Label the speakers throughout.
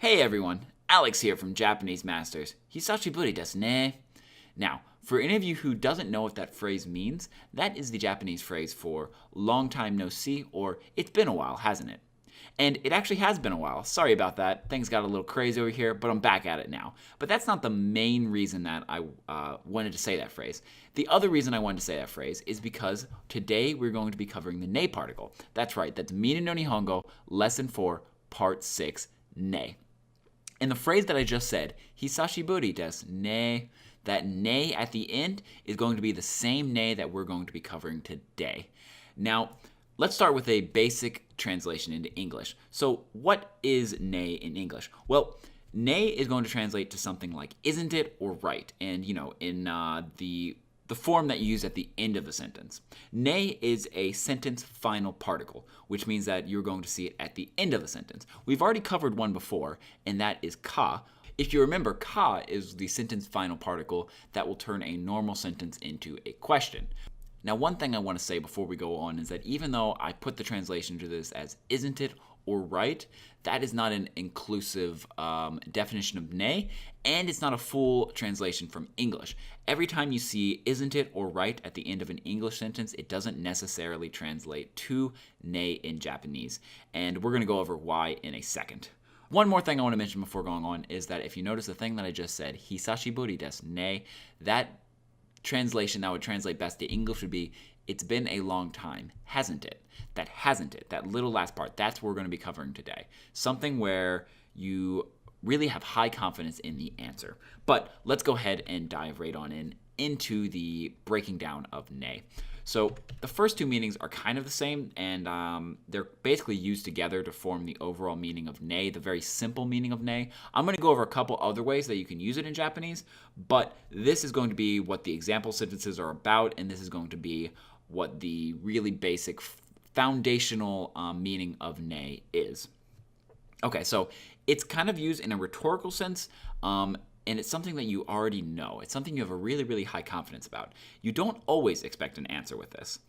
Speaker 1: Hey everyone, Alex here from Japanese Masters. Hisashi buri desu ne. Now, for any of you who doesn't know what that phrase means, that is the Japanese phrase for long time no see or it's been a while, hasn't it? And it actually has been a while. Sorry about that. Things got a little crazy over here, but I'm back at it now. But that's not the main reason that I wanted to say that phrase. The other reason I wanted to say that phrase is because today we're going to be covering the ne particle. That's right, that's Minna no Nihongo, Lesson 4, Part 6, ne. And the phrase that I just said, hisashiburi desu ne, that ne at the end is going to be the same ne that we're going to be covering today. Now, let's start with a basic translation into English. So, what is ne in English? Well, ne is going to translate to something like isn't it or right. And, in the form that you use at the end of the sentence. Ne is a sentence final particle, which means that you're going to see it at the end of the sentence. We've already covered one before, and that is ka. If you remember, ka is the sentence final particle that will turn a normal sentence into a question. Now, one thing I want to say before we go on is that even though I put the translation to this as isn't it or right, that is not an inclusive definition of ne, and it's not a full translation from English. Every time you see isn't it or right at the end of an English sentence, it doesn't necessarily translate to ne in Japanese, and we're going to go over why in a second. One more thing I want to mention before going on is that if you notice the thing that I just said, hisashiburi desu ne, that translation that would translate best to English would be, it's been a long time, hasn't it? That hasn't it, that little last part, that's what we're going to be covering today. Something where you really have high confidence in the answer. But let's go ahead and dive right on into the breaking down of ne. So the first two meanings are kind of the same, and they're basically used together to form the overall meaning of ne, the very simple meaning of ne. I'm going to go over a couple other ways that you can use it in Japanese, but this is going to be what the example sentences are about, and this is going to be what the really basic foundational meaning of ne is. Okay, so it's kind of used in a rhetorical sense, and it's something that you already know. It's something you have a really, really high confidence about. You don't always expect an answer with this.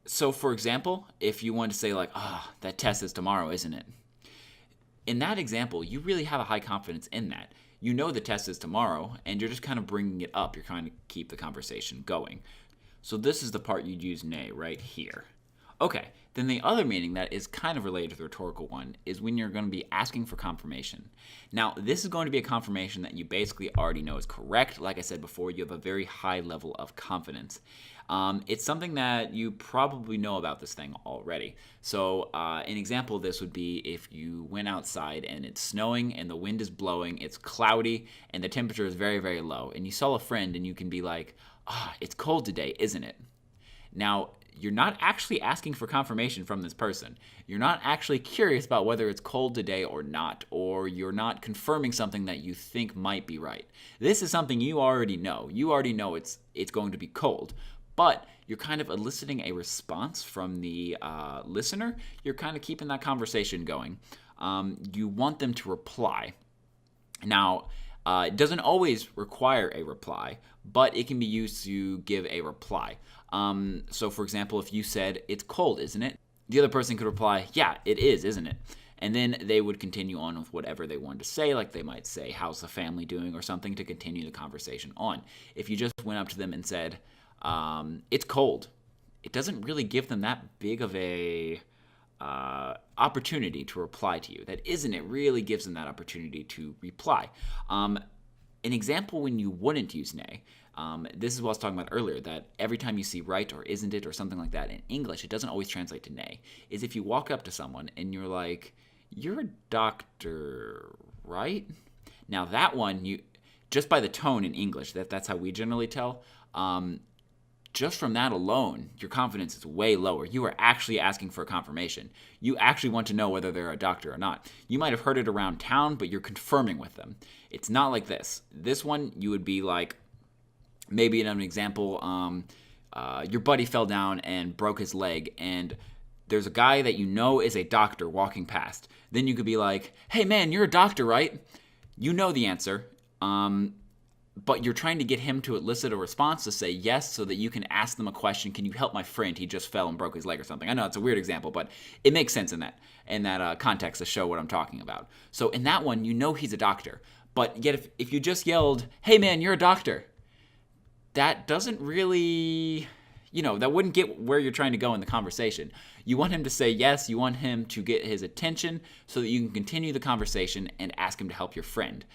Speaker 1: So, for example, if you want to say like, that test is tomorrow, isn't it? In that example, you really have a high confidence in that. You know the test is tomorrow, and you're just kind of bringing it up. You're trying to keep the conversation going. So this is the part you'd use ne right here. Okay, then the other meaning that is kind of related to the rhetorical one is when you're going to be asking for confirmation. Now, this is going to be a confirmation that you basically already know is correct. Like I said before, you have a very high level of confidence. It's something that you probably know about this thing already. So an example of this would be if you went outside and it's snowing and the wind is blowing, it's cloudy, and the temperature is very, very low. And you saw a friend and you can be like, it's cold today, isn't it? Now, you're not actually asking for confirmation from this person. You're not actually curious about whether it's cold today or not, or you're not confirming something that you think might be right. This is something you already know. You already know it's going to be cold, but you're kind of eliciting a response from the listener. You're kind of keeping that conversation going. You want them to reply. Now, it doesn't always require a reply, but it can be used to give a reply. So, for example, if you said, it's cold, isn't it? The other person could reply, yeah, it is, isn't it? And then they would continue on with whatever they wanted to say, like they might say, how's the family doing, or something to continue the conversation on. If you just went up to them and said, it's cold, it doesn't really give them that big of a opportunity to reply to you. That isn't it really gives them that opportunity to reply. An example when you wouldn't use ne, this is what I was talking about earlier, that every time you see right or isn't it or something like that in English, it doesn't always translate to ne, is if you walk up to someone and you're like, you're a doctor, right? Now that one, you just by the tone in English, that's how we generally tell, just from that alone, your confidence is way lower. You are actually asking for a confirmation. You actually want to know whether they're a doctor or not. You might have heard it around town, but you're confirming with them. It's not like this. This one, you would be like, maybe in an example, your buddy fell down and broke his leg, and there's a guy that you know is a doctor walking past. Then you could be like, hey man, you're a doctor, right? You know the answer. but you're trying to get him to elicit a response to say yes so that you can ask them a question. Can you help my friend? He just fell and broke his leg or something. I know it's a weird example, but it makes sense in that context to show what I'm talking about. So in that one, you know he's a doctor. But yet if you just yelled, hey man, you're a doctor, that doesn't really, that wouldn't get where you're trying to go in the conversation. You want him to say yes. You want him to get his attention so that you can continue the conversation and ask him to help your friend.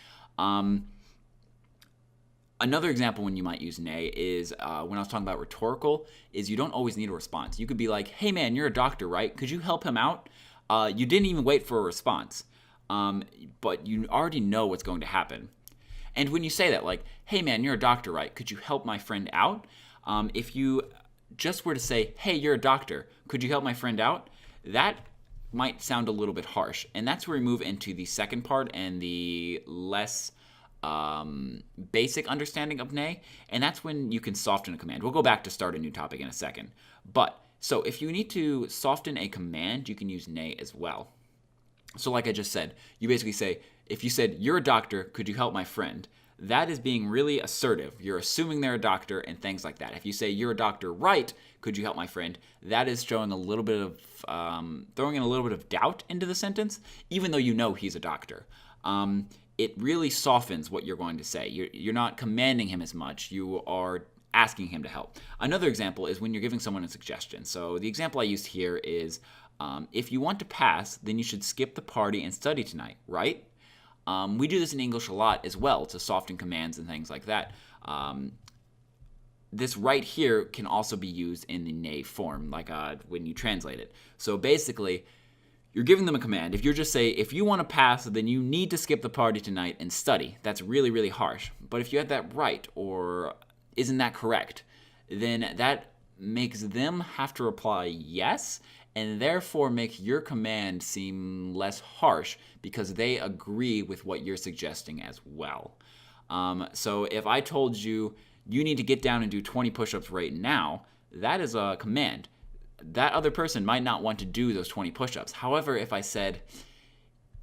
Speaker 1: Another example when you might use ne is when I was talking about rhetorical, is you don't always need a response. You could be like, hey man, you're a doctor, right? Could you help him out? You didn't even wait for a response, but you already know what's going to happen. And when you say that, like, hey man, you're a doctor, right? Could you help my friend out? If you just were to say, hey, you're a doctor, could you help my friend out? That might sound a little bit harsh. And that's where we move into the second part and the less basic understanding of ne, and that's when you can soften a command. We'll go back to start a new topic in a second. But, so if you need to soften a command, you can use ne as well. So like I just said, you basically say, if you said, you're a doctor, could you help my friend? That is being really assertive. You're assuming they're a doctor and things like that. If you say, you're a doctor, right, could you help my friend? That is showing a little bit of, throwing in a little bit of doubt into the sentence, even though you know he's a doctor. It really softens what you're going to say. You're not commanding him as much. You are asking him to help. Another example is when you're giving someone a suggestion. So the example I used here is, if you want to pass, then you should skip the party and study tonight, right? We do this in English a lot as well to soften commands and things like that. This right here can also be used in the ne form, like when you translate it. So basically, you're giving them a command. If you just say, if you want to pass, then you need to skip the party tonight and study. That's really, really harsh. But if you had that right, or isn't that correct, then that makes them have to reply yes, and therefore make your command seem less harsh because they agree with what you're suggesting as well. So if I told you, you need to get down and do 20 push-ups right now, that is a command. That other person might not want to do those 20 push-ups. However, if I said,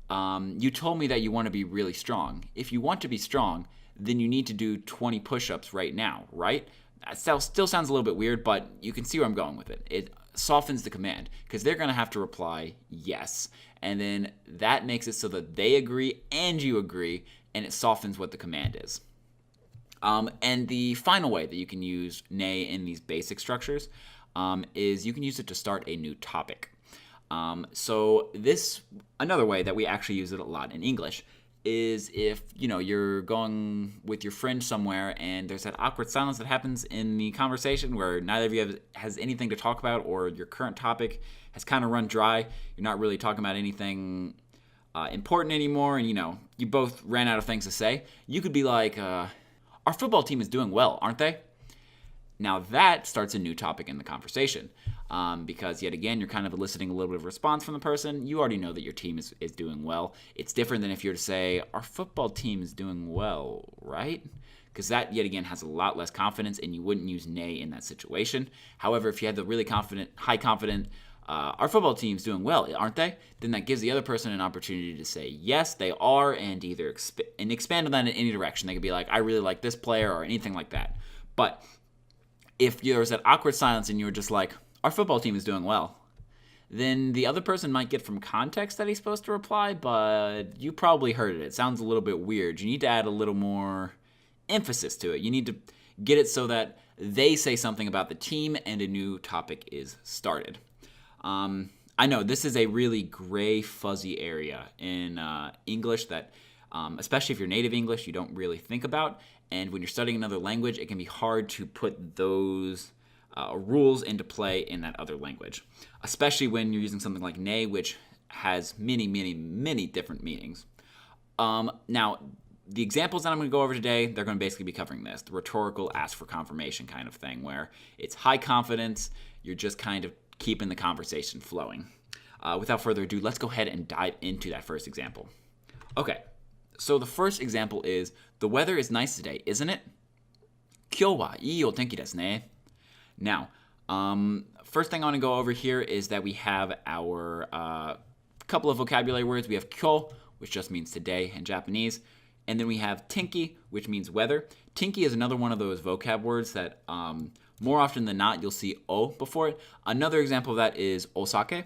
Speaker 1: you told me that you want to be really strong. If you want to be strong, then you need to do 20 push-ups right now, right? That still sounds a little bit weird, but you can see where I'm going with it. It softens the command because they're going to have to reply yes. And then that makes it so that they agree and you agree, and it softens what the command is. And the final way that you can use ne in these basic structures is you can use it to start a new topic. So this, another way that we actually use it a lot in English is if, you're going with your friend somewhere and there's that awkward silence that happens in the conversation where neither of you has anything to talk about, or your current topic has kind of run dry. You're not really talking about anything important anymore, and, you both ran out of things to say. You could be like, our football team is doing well, aren't they? Now that starts a new topic in the conversation because, yet again, you're kind of eliciting a little bit of response from the person. You already know that your team is doing well. It's different than if you were to say, our football team is doing well, right? Because that, yet again, has a lot less confidence, and you wouldn't use ne in that situation. However, if you had the really high confident, our football team's doing well, aren't they? Then that gives the other person an opportunity to say, yes, they are, and either expand on that in any direction. They could be like, I really like this player, or anything like that. But if there's that awkward silence and you're just like, our football team is doing well, then the other person might get from context that he's supposed to reply, but you probably heard it. It sounds a little bit weird. You need to add a little more emphasis to it. You need to get it so that they say something about the team and a new topic is started. I know this is a really gray, fuzzy area in English that, especially if you're native English, you don't really think about. And when you're studying another language, it can be hard to put those rules into play in that other language, especially when you're using something like ne, which has many, many, many different meanings. Now, the examples that I'm going to go over today, they're going to basically be covering this, the rhetorical ask for confirmation kind of thing, where it's high confidence, you're just kind of keeping the conversation flowing. Without further ado, let's go ahead and dive into that first example. Okay. So the first example is, the weather is nice today, isn't it? 今日はいいお天気ですね. Now, first thing I want to go over here is that we have our couple of vocabulary words. We have kyo, which just means today in Japanese. And then we have tenki, which means weather. Tinky is another one of those vocab words that more often than not you'll see o before it. Another example of that is osake.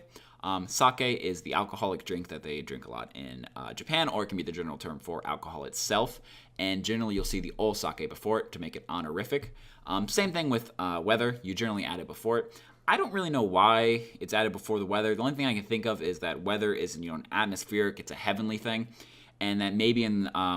Speaker 1: Sake is the alcoholic drink that they drink a lot in Japan, or it can be the general term for alcohol itself. And generally you'll see the osake before it to make it honorific. Same thing with weather. You generally add it before it. I don't really know why it's added before the weather. The only thing I can think of is that weather is, an atmospheric, it's a heavenly thing, and that maybe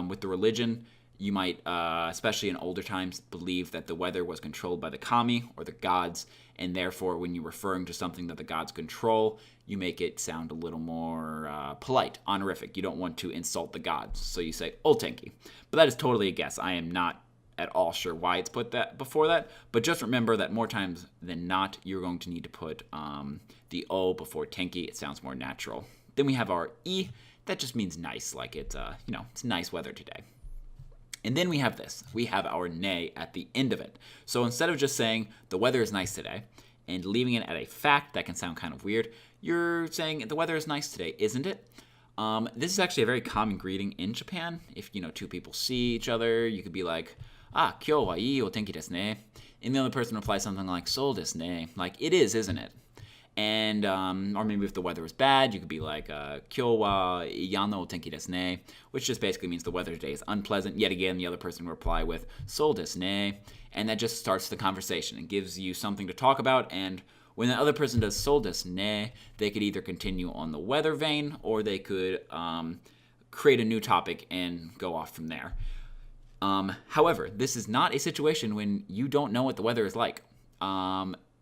Speaker 1: with the religion, you might, especially in older times, believe that the weather was controlled by the kami, or the gods, and therefore when you're referring to something that the gods control, you make it sound a little more polite, honorific. You don't want to insult the gods, so you say otenki. But that is totally a guess. I am not at all sure why it's put that before that, but just remember that more times than not, you're going to need to put the o before tenki. It sounds more natural. Then we have our i. That just means nice, like it's it's nice weather today. And then we have this. We have our ne at the end of it. So instead of just saying the weather is nice today and leaving it at a fact that can sound kind of weird, you're saying the weather is nice today, isn't it? This is actually a very common greeting in Japan. If two people see each other, you could be like, kyou wa ii o tenki desu ne. And the other person replies something like, so desu ne. Like, it is, isn't it? And, or maybe if the weather is bad, you could be like, kyou wa iya no tenki desu ne, which just basically means the weather today is unpleasant. Yet again, the other person will reply with, so desu ne. And that just starts the conversation and gives you something to talk about. And when the other person does so desu ne, they could either continue on the weather vein, or they could create a new topic and go off from there. However, this is not a situation when you don't know what the weather is like.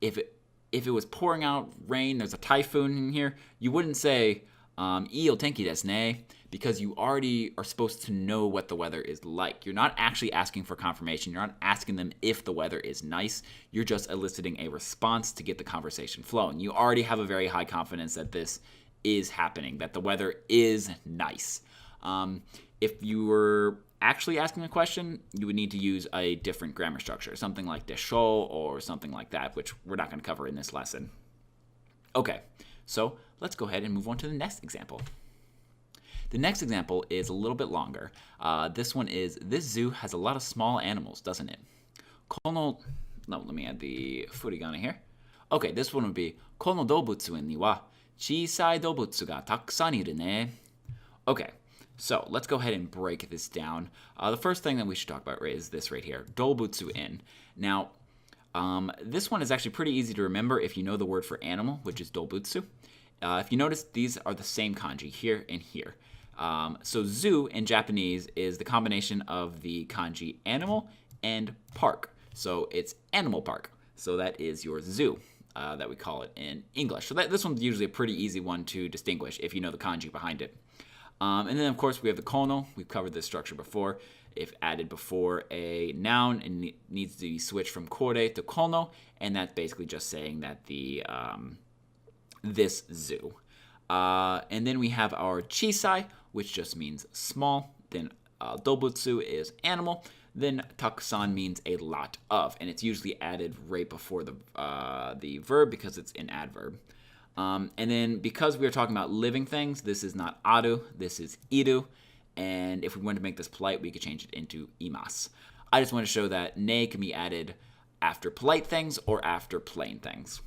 Speaker 1: If it was pouring out rain, there's a typhoon in here, you wouldn't say, ii o tenki desu ne, because you already are supposed to know what the weather is like. You're not actually asking for confirmation. You're not asking them if the weather is nice. You're just eliciting a response to get the conversation flowing. You already have a very high confidence that this is happening, that the weather is nice. If you were actually asking a question, you would need to use a different grammar structure, something like desho or something like that, which we're not going to cover in this lesson. Okay, so let's go ahead and move on to the next example. The next example is a little bit longer. This one is, this zoo has a lot of small animals, doesn't it? Let me add the furigana here. Okay, this one would be, kono doubutsu ni wa chisai doubutsu ga takusan iru ne. Okay. So let's go ahead and break this down. The first thing that we should talk about is this right here, doubutsu in. Now, this one is actually pretty easy to remember if you know the word for animal, which is doubutsu. If you notice, these are the same kanji here and here. So zoo in Japanese is the combination of the kanji animal and park. So it's animal park. So that is your zoo that we call it in English. So this one's usually a pretty easy one to distinguish if you know the kanji behind it. And then, of course, we have the kono. We've covered this structure before. If added before a noun, it needs to be switched from kore to kono, and that's basically just saying that this zoo. And then we have our chisai, which just means small. Then dobutsu is animal. Then takusan means a lot of, and it's usually added right before the verb because it's an adverb. And then because we are talking about living things, this is not aru, this is iru. And if we want to make this polite, we could change it into imasu. I just want to show that ne can be added after polite things or after plain things.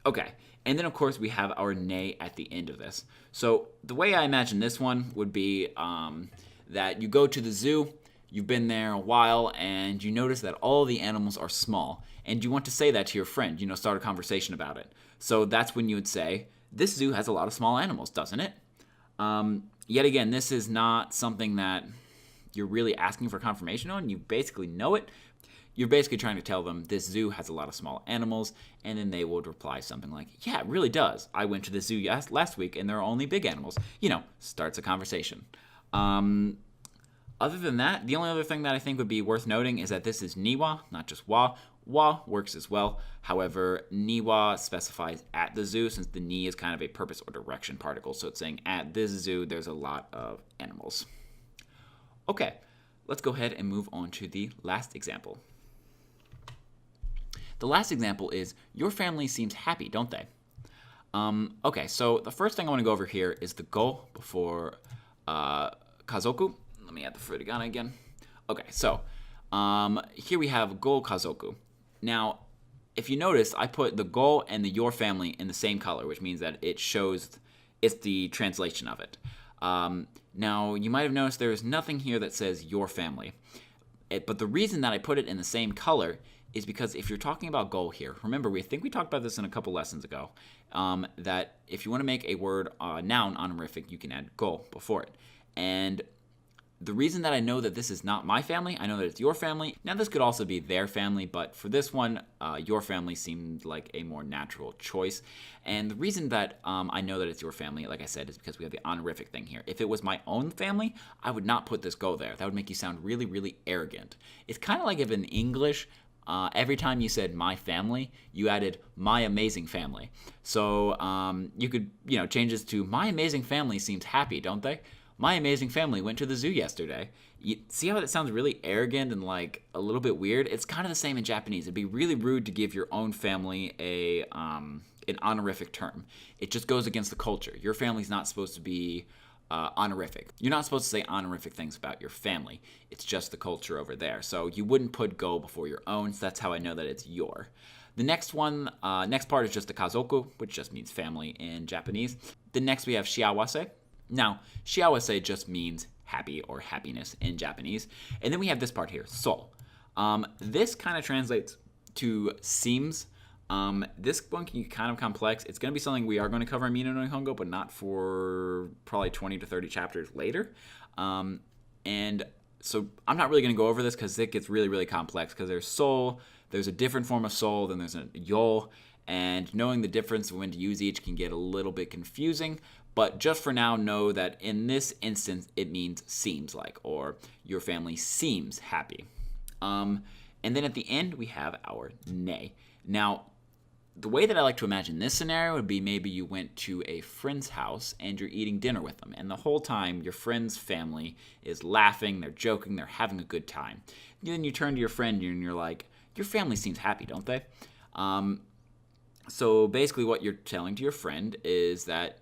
Speaker 1: Okay, and then of course we have our ne at the end of this. So the way I imagine this one would be that you go to the zoo, you've been there a while, and you notice that all the animals are small. And you want to say that to your friend, start a conversation about it. So that's when you would say, this zoo has a lot of small animals, doesn't it? Yet again, this is not something that you're really asking for confirmation on. You basically know it. You're basically trying to tell them this zoo has a lot of small animals, and then they would reply something like, yeah, it really does. I went to the zoo last week, and there are only big animals. Starts a conversation. Other than that, the only other thing that I think would be worth noting is that this is niwa, not just wa. Wa works as well. However, niwa specifies at the zoo, since the ni is kind of a purpose or direction particle. So it's saying at this zoo, there's a lot of animals. Okay, let's go ahead and move on to the last example. The last example is, your family seems happy, don't they? Okay, so the first thing I want to go over here is the go before kazoku. Let me add the furigana again. Okay, so Here we have go kazoku. Now, if you notice, I put the go and the your family in the same color, which means that it shows it's the translation of it. Now, you might have noticed there is nothing here that says your family. But the reason that I put it in the same color is because if you're talking about go here, remember, we think we talked about this in a couple lessons ago, that if you want to make a word noun honorific, you can add go before it. And the reason that I know that this is not my family, I know that it's your family. Now, this could also be their family, but for this one, your family seemed like a more natural choice. And the reason that I know that it's your family, like I said, is because we have the honorific thing here. If it was my own family, I would not put this go there. That would make you sound really, really arrogant. It's kind of like if in English, every time you said my family, you added my amazing family. So you could, change this to my amazing family seems happy, don't they? My amazing family went to the zoo yesterday. You see how that sounds really arrogant and like a little bit weird? It's kind of the same in Japanese. It'd be really rude to give your own family an honorific term. It just goes against the culture. Your family's not supposed to be honorific. You're not supposed to say honorific things about your family. It's just the culture over there. So you wouldn't put go before your own. So that's how I know that it's your. The next part is just the kazoku, which just means family in Japanese. Then next we have shiawase. Now, shiawase just means happy or happiness in Japanese. And then we have this part here, so. This kind of translates to seems. This one can be kind of complex. It's going to be something we are going to cover in Minna no Nihongo, but not for probably 20 to 30 chapters later. And so I'm not really going to go over this because it gets really, really complex because there's soul, there's a different form of soul, then there's a yo, and knowing the difference when to use each can get a little bit confusing. But just for now, know that in this instance, it means seems like, or your family seems happy. And then at the end, we have our ne. Now, the way that I like to imagine this scenario would be maybe you went to a friend's house and you're eating dinner with them. And the whole time, your friend's family is laughing, they're joking, they're having a good time. Then you turn to your friend and you're like, your family seems happy, don't they? So basically what you're telling to your friend is that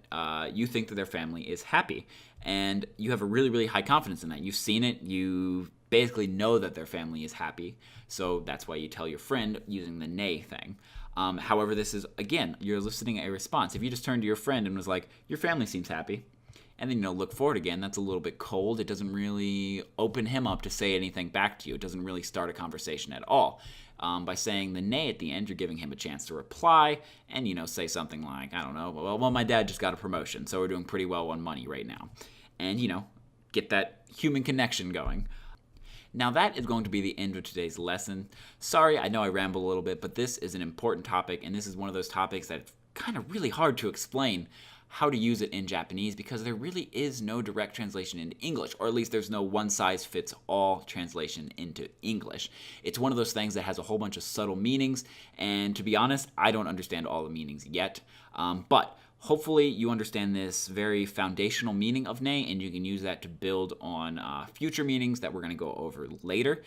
Speaker 1: you think that their family is happy. And you have a really, really high confidence in that. You've seen it. You basically know that their family is happy. So that's why you tell your friend using the ne thing. However, this is, again, you're eliciting a response. If you just turned to your friend and was like, your family seems happy, and then, look forward again, that's a little bit cold. It doesn't really open him up to say anything back to you. It doesn't really start a conversation at all. By saying the ne at the end, you're giving him a chance to reply and, say something like, I don't know, well, my dad just got a promotion, so we're doing pretty well on money right now. And, get that human connection going. Now, that is going to be the end of today's lesson. Sorry, I know I ramble a little bit, but this is an important topic, and this is one of those topics that's kind of really hard to explain how to use it in Japanese because there really is no direct translation into English, or at least there's no one-size-fits-all translation into English. It's one of those things that has a whole bunch of subtle meanings, and to be honest, I don't understand all the meanings yet, but hopefully you understand this very foundational meaning of ne, and you can use that to build on future meanings that we're going to go over later.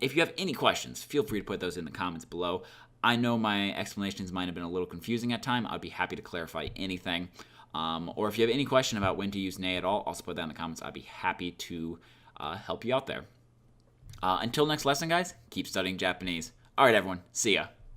Speaker 1: If you have any questions, feel free to put those in the comments below. I know my explanations might have been a little confusing at times. I'd be happy to clarify anything. Or if you have any question about when to use ne at all, also put that in the comments. I'd be happy to help you out there. Until next lesson, guys, keep studying Japanese. All right, everyone. See ya.